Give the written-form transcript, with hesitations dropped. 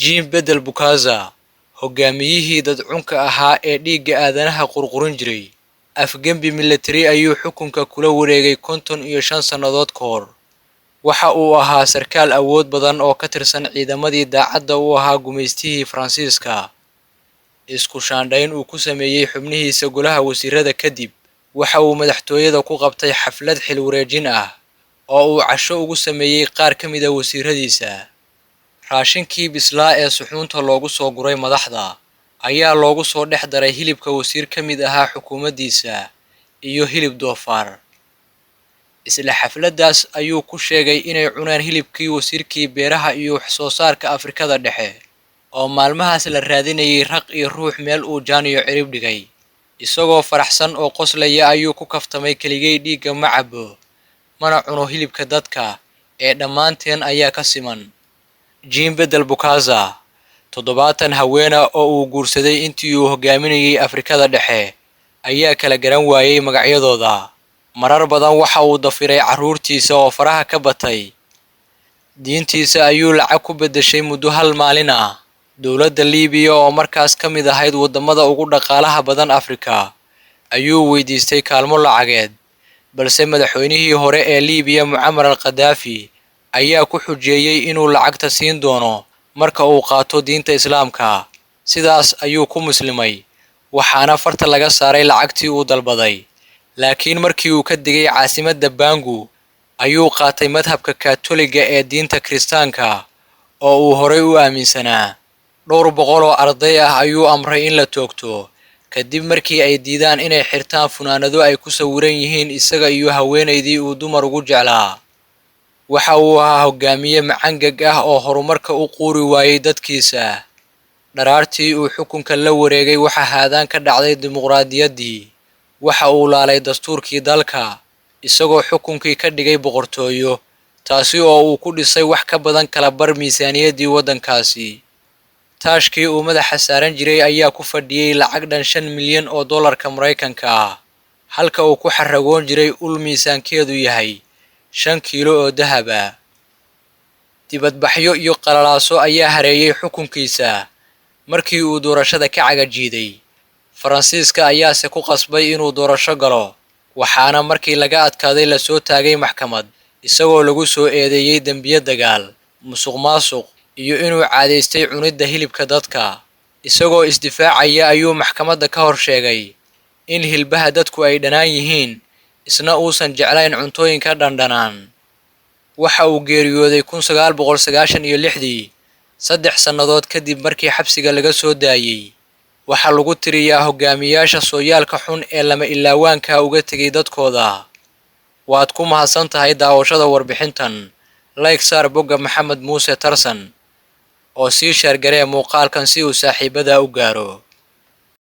Jean Bedel Bukhaza, hogaamiyihii dadcunka ahaa ee dhiigga aadanaha qurqurin jiray, afgembi military ayuu xukunka kula wareegay 55 sannadood ka hor. Waxa uu ahaa sarkaal awood badan oo ka tirsan ciidamadii daacadda u ahaa gumaystihii Faransiiska. Isku shaandhayn uu ku sameeyay xubnihiisa golaha wasiirada kadib, waxa uu madaxtooyada ku qabtay xaflad xil wareejin ah oo uu casho ugu sameeyay qaar ka mid ah wasiiradiisa. Raashinkii bislaa ee suxuunta loogu soo guray madaxda ayaa loogu soo dhex daray hilibka wasiir ka mid ahaa xukuumaddiisa iyo hilib doofaar. Isla xafladdaas ayuu ku sheegay inay cunaan hilibkii wasiirkii beeraha iyo wax soo saarka Afrikada Dhexe oo maalmahaas la raadinayay raq iyo ruux meel uu jaan iyo cirib dhigay. Isagoo faraxsan oo qoslaya ayuu ku kaftamay keligay dhiigga ma cabo mana cuno hilibka dadka ee dhammaanteen ayaa ka siman. Jean Bedel Bukhaza, 70 haweena oo uu guursaday intii uu hogaaminayay Afrikada Dhexe, ayaa kala garan waayay magacyadooda. Marar badan waxa uu dafiray carruurtiisa oo faraha ka batay. Diintiisa ayuu lacag ku beddeshay muddo hal maalin ah. Dowladda Liibiya oo markaas ka mid ahayd wadamada ugu dhaqaalaha badan Afrika ayuu weydiistay kaalmo lacageed, balse madaxweynihii hore ee Liibiya Muammar al-Gaddafi ayaa ku xujeeyay inuu lacagta siin doono marka uu qaato diinta Islaamka. Sidaas ayuu ku muslimay, waxaana farta laga saaray lacagtii uu dalbaday. Laakiin markii uu ka digay caasimadda Bangu, ayuu qaatay madhabka Kaatooliga ee diinta Kiristaanka oo uu horay u aaminsanaa. Dhowr boqol oo arday ah ayuu amray in la toogto kadib markii ay diidaan inay xirtaan funaanado ay ku sawiran yihiin isaga iyo haweenaydii uu dumar ugu jeclaa. Waxa uu ahaa hogaamiye macangag ah oo horumarka u quuri waayay dadkiisa. Dharaartii uu xukunka la wareegay waxa haadaan ka dhacday dimuqraadiyaddii. Waxa uu laalay dastuurkii dalka, isagoo xukunkii ka dhigay boqortooyo, taasi oo uu ku dhisay wax ka badan kala bar miisaaniyaddii waddankaasi. Taashkii uu madaxa saaran jiray ayaa ku fadhiyay lacag dhan 5 milyan oo dollarka Mareykanka ah, halka uu ku xaragoon jiray ul miisaankeedu yahay 5 kiilo oo dahab ah. Dibadbaxyo iyo qalalaaso ayaa hareeyay xukunkiisa markii uu doorashada ka cagajiiday. Faransiiska ayaase ku qasbay inuu doorasho galo, waxaana markii laga adkaaday la soo taagay maxkamad, isagoo lagu soo eedeeyay dambiyo dagaal, musuqmaasuq iyo inuu caadaystay cunidda hilibka dadka. Isagoo isdifaacaya ayuu maxkamadda ka hor sheegay in hilbaha dadku ay dhanaan yihiin, isna uusan jeclayn cuntooyinka dhandhanaan. Waxa uu geeriyooday 1996, 3 sannadood kadib markii xabsiga laga soo daayay. Waxaa lagu tiriyaa hogaamiyaasha sooyaalka xun ee lama ilaawaanka uga tegay dadkooda. Waad ku mahadsan tahay daawashada warbixintan. Like saar bogga Maxamed Muuse Tarsan oo sii share garee muuqaalkan si uu saaxiibada u gaaro.